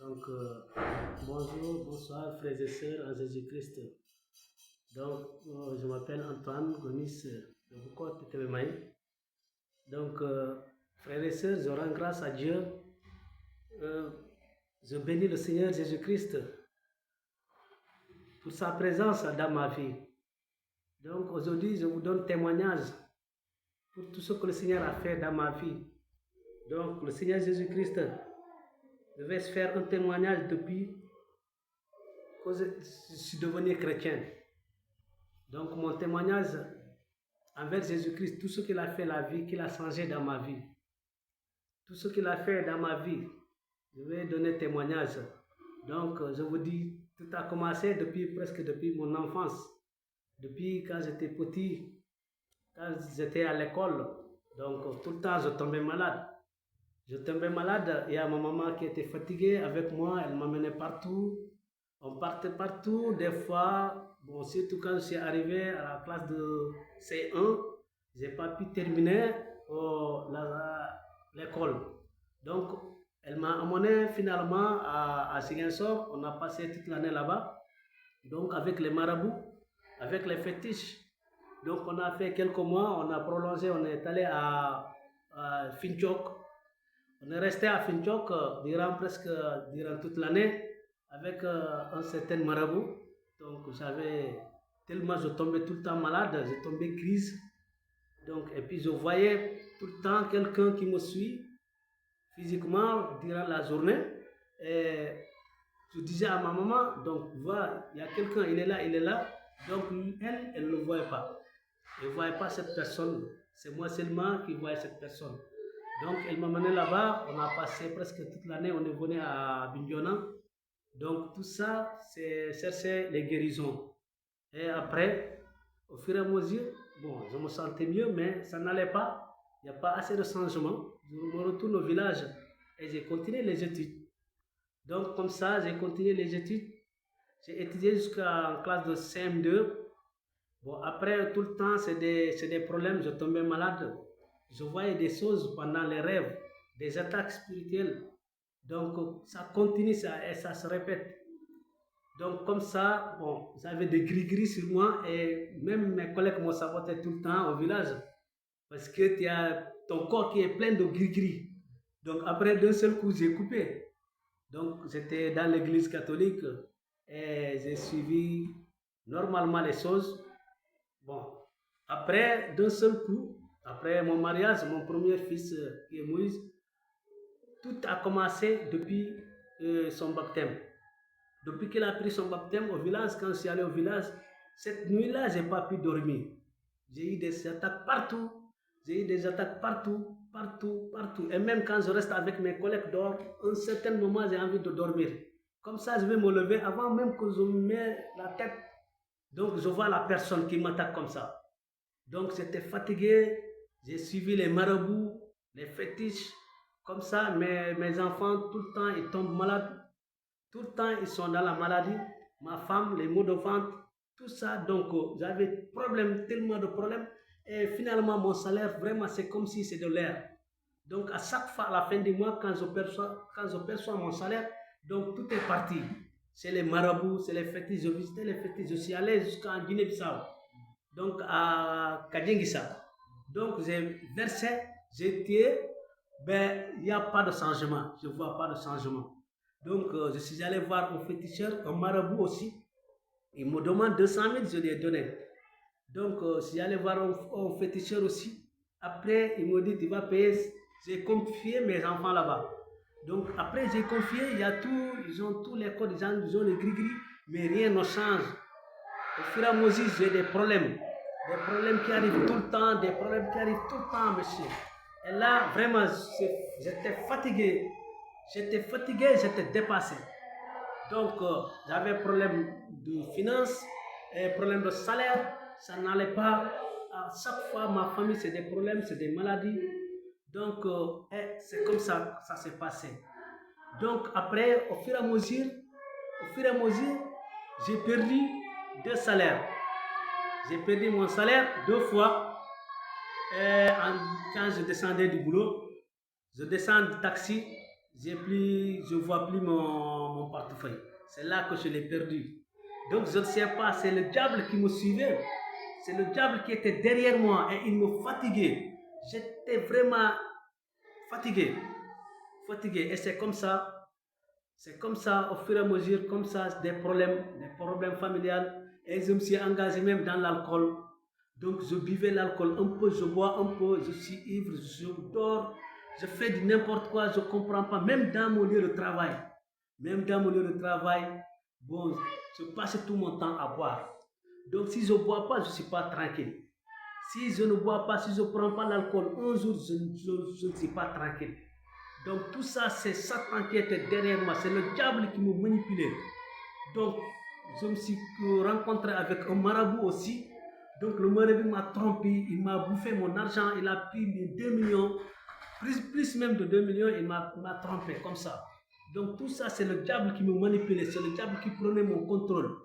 Donc, bonjour, bonsoir, frères et sœurs en Jésus-Christ. Donc, je m'appelle Antoine Gomis de Bukot Tebemaï. Donc, frères et sœurs, je rends grâce à Dieu. Je bénis le Seigneur Jésus-Christ pour sa présence dans ma vie. Donc, aujourd'hui, je vous donne témoignage pour tout ce que le Seigneur a fait dans ma vie. Donc, le Seigneur Jésus-Christ, je vais faire un témoignage depuis que je suis devenu chrétien. Donc, mon témoignage envers Jésus-Christ, tout ce qu'il a fait, la vie qu'il a changé dans ma vie, tout ce qu'il a fait dans ma vie, je vais donner témoignage. Donc, je vous dis, tout a commencé presque depuis mon enfance, depuis quand j'étais petit, quand j'étais à l'école. Donc, tout le temps, je tombais malade. Je tombais malade, il y a ma maman qui était fatiguée avec moi, elle m'amenait partout. On partait partout, des fois, bon, surtout quand je suis arrivé à la classe de C1, je n'ai pas pu terminer l'école. Donc, elle m'a amené finalement à Ziguinchor, on a passé toute l'année là-bas, donc avec les marabouts, avec les fétiches. Donc, on a fait quelques mois, on a prolongé, on est allé à Finchok. On est resté à Finchok durant toute l'année avec un certain marabout. Donc tellement je tombais tout le temps malade, je tombais crise. Donc, et puis je voyais tout le temps quelqu'un qui me suit physiquement durant la journée. Et je disais à ma maman, donc voilà, il y a quelqu'un, il est là. Donc elle ne le voyait pas. Elle ne voyait pas cette personne. C'est moi seulement qui voyais cette personne. Donc, elle m'a mené là-bas, on a passé presque toute l'année, on est venu à Bignona. Donc, tout ça, c'est chercher les guérisons. Et après, au fur et à mesure, bon, je me sentais mieux, mais ça n'allait pas. Il n'y a pas assez de changement. Je me retourne au village et j'ai continué les études. Donc, comme ça, j'ai continué les études. J'ai étudié jusqu'à classe de CM2. Bon, après, tout le temps, c'est des problèmes. Je tombais malade. Je voyais des choses pendant les rêves, des attaques spirituelles. Donc, ça continue et ça se répète. Donc, comme ça, bon, j'avais des gris-gris sur moi et même mes collègues m'ont saboté tout le temps au village parce que tu as ton corps qui est plein de gris-gris. Donc, après, d'un seul coup, j'ai coupé. Donc, j'étais dans l'église catholique et j'ai suivi normalement les choses. Bon, après, d'un seul coup, après mon mariage, mon premier fils qui est Moïse, tout a commencé depuis son baptême. Depuis qu'il a pris son baptême au village, quand je suis allé au village, cette nuit-là, je n'ai pas pu dormir. J'ai eu des attaques partout. Partout. Et même quand je reste avec mes collègues dehors, à un certain moment, j'ai envie de dormir. Comme ça, je vais me lever avant même que je me mette la tête. Donc, je vois la personne qui m'attaque comme ça. Donc, j'étais fatigué, j'ai suivi les marabouts, les fétiches, comme ça, mes enfants, tout le temps, ils tombent malades, tout le temps, ils sont dans la maladie, ma femme, les maux de ventre, tout ça, donc j'avais tellement de problèmes, et finalement, mon salaire, vraiment, c'est comme si c'est de l'air. Donc, à chaque fois, à la fin du mois, quand je perçois mon salaire, donc tout est parti. C'est les marabouts, c'est les fétiches, je visitais les fétiches, je suis allé jusqu'en Guinée-Bissau. Donc à Kadjingisa. Donc j'ai versé, j'ai tiré, ben il n'y a pas de changement, je ne vois pas de changement. Donc je suis allé voir un féticheur, un marabout aussi. Il me demande 200 000, je lui ai donné. Donc je suis allé voir un féticheur aussi. Après, il me dit, tu vas payer. J'ai confié mes enfants là-bas. Donc après, j'ai confié, ils ont tous les codes, ils ont les gris-gris, mais rien ne change. Au fur et à mesure, j'ai des problèmes qui arrivent tout le temps, monsieur. Et là, vraiment, j'étais fatigué, j'étais dépassé. Donc, j'avais problème de finances, problème de salaire, ça n'allait pas. À chaque fois, ma famille, c'est des problèmes, c'est des maladies. Donc, c'est comme ça que ça s'est passé. Donc, après, au fur et à mesure, j'ai perdu 2 salaires. J'ai perdu mon salaire 2 fois quand je descendais du boulot. Je descends du taxi, je vois plus mon portefeuille. C'est là que je l'ai perdu. Donc je ne sais pas, c'est le diable qui me suivait. C'est le diable qui était derrière moi et il me fatiguait. J'étais vraiment fatigué. Fatigué. Et c'est comme ça, au fur et à mesure, comme ça, des problèmes familiaux. Et je me suis engagé même dans l'alcool. Donc je buvais l'alcool un peu, je bois un peu, je suis ivre, je dors, je fais du n'importe quoi, je ne comprends pas. Même dans mon lieu de travail, bon, je passe tout mon temps à boire. Donc si je ne bois pas, je ne suis pas tranquille. Si je ne bois pas, si je ne prends pas l'alcool, un jour, je ne suis pas tranquille. Donc tout ça, c'est Satan qui était derrière moi, c'est le diable qui me manipulait. Donc je me suis rencontré avec un marabout aussi. Donc le marabout m'a trompé, il m'a bouffé mon argent, il a pris mes 2 millions, plus même de 2 millions, il m'a trompé comme ça. Donc tout ça, c'est le diable qui me manipulait, c'est le diable qui prenait mon contrôle.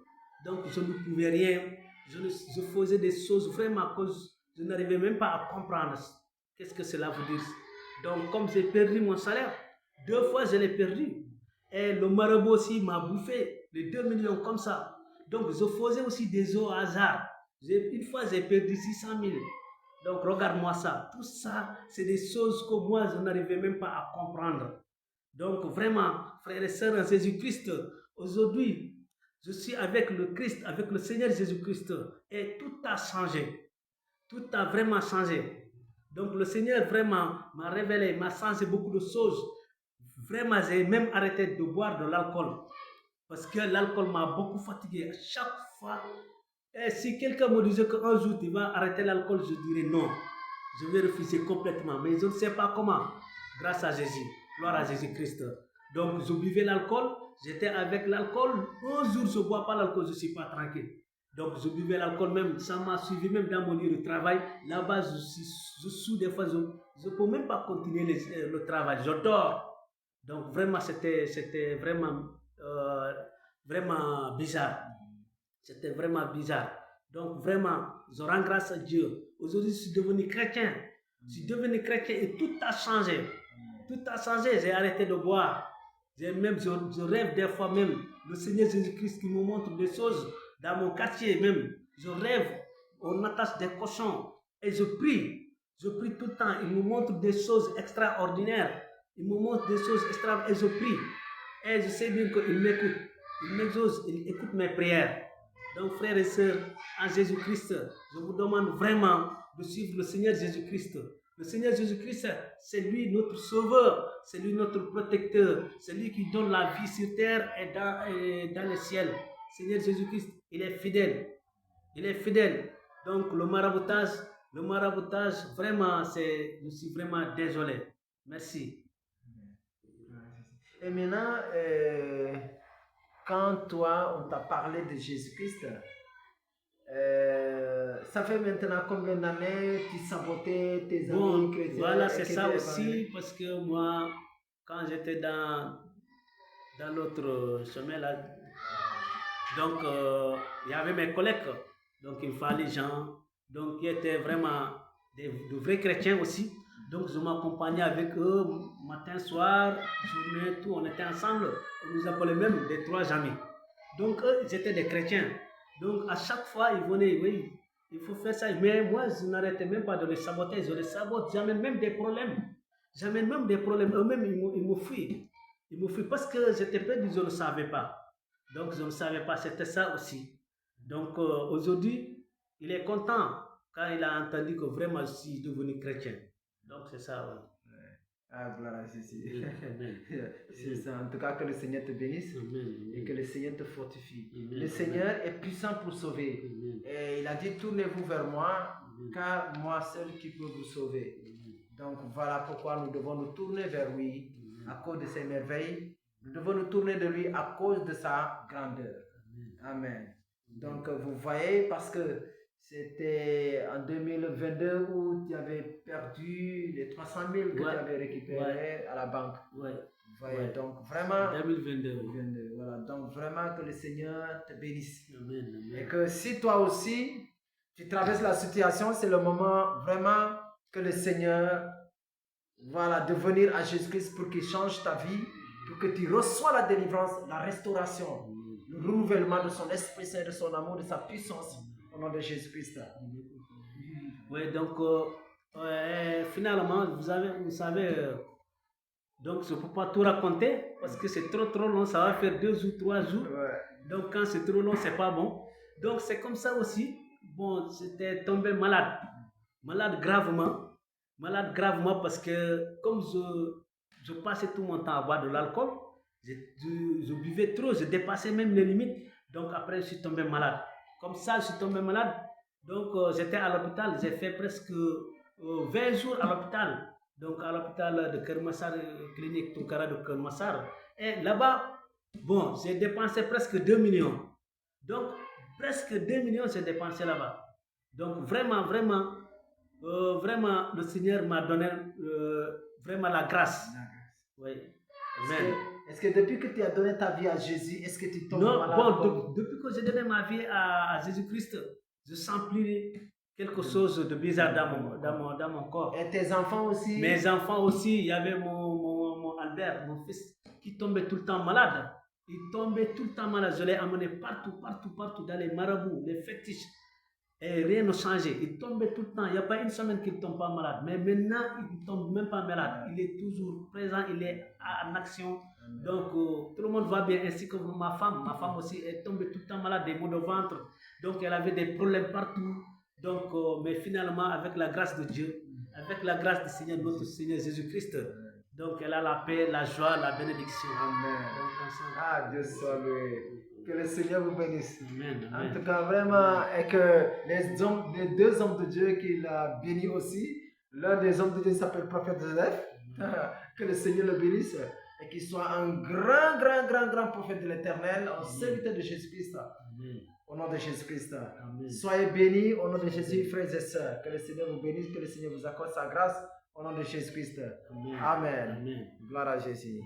Donc je ne pouvais rien, je faisais des choses vraiment à cause, je n'arrivais même pas à comprendre qu'est-ce que cela veut dire. Donc comme j'ai perdu mon salaire, 2 fois je l'ai perdu. Et le marabout aussi m'a bouffé les 2 millions comme ça. Donc je faisais aussi des eaux au hasard. Une fois j'ai perdu 600 000. Donc regarde-moi ça. Tout ça, c'est des choses que moi je n'arrivais même pas à comprendre. Donc vraiment, frères et sœurs en Jésus-Christ, aujourd'hui, je suis avec le Christ, avec le Seigneur Jésus-Christ. Et tout a changé. Tout a vraiment changé. Donc le Seigneur vraiment m'a révélé, m'a changé beaucoup de choses. Vraiment, j'ai même arrêté de boire de l'alcool. Parce que l'alcool m'a beaucoup fatigué. À chaque fois, et si quelqu'un me disait qu'un jour tu vas arrêter l'alcool, je dirais non. Je vais refuser complètement. Mais je ne sais pas comment. Grâce à Jésus. Gloire à Jésus-Christ. Donc, je buvais l'alcool. J'étais avec l'alcool. Un jour, je ne bois pas l'alcool, je ne suis pas tranquille. Donc, je buvais l'alcool même. Ça m'a suivi même dans mon lieu de travail. Là-bas, je suis des fois, je ne peux même pas continuer le travail. Je dors. Donc, vraiment, c'était vraiment bizarre. C'était vraiment bizarre. Donc vraiment, je rends grâce à Dieu. Aujourd'hui, je suis devenu chrétien. Je suis devenu chrétien et tout a changé. Tout a changé. J'ai arrêté de boire. Je rêve des fois même. Le Seigneur Jésus-Christ qui me montre des choses dans mon quartier même. Je rêve. On attache des cochons. Et je prie. Je prie tout le temps. Il me montre des choses extraordinaires. Il me montre des choses extraordinaires. Et je prie. Et je sais bien qu'il m'écoute. Il m'exauce. Il écoute mes prières. Donc, frères et sœurs, en Jésus-Christ, je vous demande vraiment de suivre le Seigneur Jésus-Christ. Le Seigneur Jésus-Christ, c'est lui notre sauveur, c'est lui notre protecteur, c'est lui qui donne la vie sur terre et dans le ciel. Seigneur Jésus-Christ, il est fidèle. Il est fidèle. Donc, le maraboutage, vraiment, je suis vraiment désolé. Merci. Et maintenant, quand toi, on t'a parlé de Jésus-Christ, ça fait maintenant combien d'années tu sabotais tes amis chrétiens? Voilà, c'est ça aussi, parce que moi, quand j'étais dans l'autre chemin là, donc il y avait mes collègues, donc il fallait des gens, donc qui étaient vraiment de vrais chrétiens aussi. Donc je m'accompagnais avec eux matin, soir, journée, tout, on était ensemble. On nous appelait même des 3 amis. Donc eux, ils étaient des chrétiens. Donc à chaque fois, ils venaient, oui, il faut faire ça. Mais moi, je n'arrêtais même pas de les saboter. Je les sabote. J'amène même des problèmes. Eux-mêmes, ils me fuient. Ils me fuient parce que j'étais perdu, je ne savais pas. Donc je ne savais pas, c'était ça aussi. Donc aujourd'hui, il est content quand il a entendu que vraiment je suis devenu chrétien. Donc c'est ça, oui. Ah, gloire à Jésus. C'est ça. En tout cas, que le Seigneur te bénisse. Amen. Et que le Seigneur te fortifie. Amen. Le Seigneur est puissant pour sauver. Amen. Et il a dit, tournez-vous vers moi, car moi seul qui peux vous sauver. Amen. Donc voilà pourquoi nous devons nous tourner vers lui à cause de ses merveilles. Nous devons nous tourner de lui à cause de sa grandeur. Amen. Donc vous voyez, parce que c'était en 2022 où tu avais perdu les 300 000 que tu avais récupérés à la banque. Vous voyez, donc vraiment, 2022. Voilà, donc vraiment que le Seigneur te bénisse. Amen. Et que si toi aussi, tu traverses la situation, c'est le moment vraiment que le Seigneur Voilà, de venir à Jésus-Christ pour qu'il change ta vie, pour que tu reçois la délivrance, la restauration, le renouvellement de son Esprit Saint, de son amour, de sa puissance, au nom de Jésus-Christ. Oui, donc, finalement, vous savez, donc je ne peux pas tout raconter parce que c'est trop long, ça va faire 2 ou 3 jours. Ouais. Donc, quand c'est trop long, c'est pas bon. Donc, c'est comme ça aussi. Bon, j'étais tombé malade gravement parce que comme je passais tout mon temps à boire de l'alcool, je buvais trop, je dépassais même les limites. Donc, après, je suis tombé malade. Comme ça, je suis tombé malade. Donc, j'étais à l'hôpital, j'ai fait presque 20 jours à l'hôpital. Donc, à l'hôpital de Kermassar, clinique Tunkara de Kermassar. Et là-bas, bon, j'ai dépensé presque 2 millions. Donc, presque 2 millions, j'ai dépensé là-bas. Donc, vraiment, le Seigneur m'a donné vraiment la grâce. Oui. Amen. Est-ce que depuis que tu as donné ta vie à Jésus, est-ce que tu tombes malade? Non, depuis que j'ai donné ma vie à Jésus-Christ, je sens plus quelque chose de bizarre dans mon corps. Et tes enfants aussi? Mes enfants aussi, il y avait mon Albert, mon fils, qui tombait tout le temps malade. Il tombait tout le temps malade. Je l'ai amené partout, dans les marabouts, les fétiches. Et rien n'a changé. Il tombait tout le temps. Il n'y a pas une semaine qu'il ne tombe pas malade. Mais maintenant, il ne tombe même pas malade. Il est toujours présent, il est en action. Donc, tout le monde va bien, ainsi que ma femme. Ma femme aussi est tombée tout le temps malade, des maux de ventre. Donc, elle avait des problèmes partout. Donc, mais finalement, avec la grâce de Dieu, avec la grâce du Seigneur, notre Seigneur Jésus-Christ, donc elle a la paix, la joie, la bénédiction. Amen. Ah, Dieu soit loué. Que le Seigneur vous bénisse. Amen. En tout cas, vraiment, et que les 2 hommes de Dieu qu'il a bénis aussi, l'un des hommes de Dieu s'appelle prophète Joseph. Que le Seigneur le bénisse et qu'il soit un grand prophète de l'Éternel, un serviteur de Jésus-Christ. Au nom de Jésus-Christ. Soyez bénis au nom de Jésus, frères et sœurs. Que le Seigneur vous bénisse, que le Seigneur vous accorde sa grâce au nom de Jésus-Christ. Amen. Gloire à Jésus.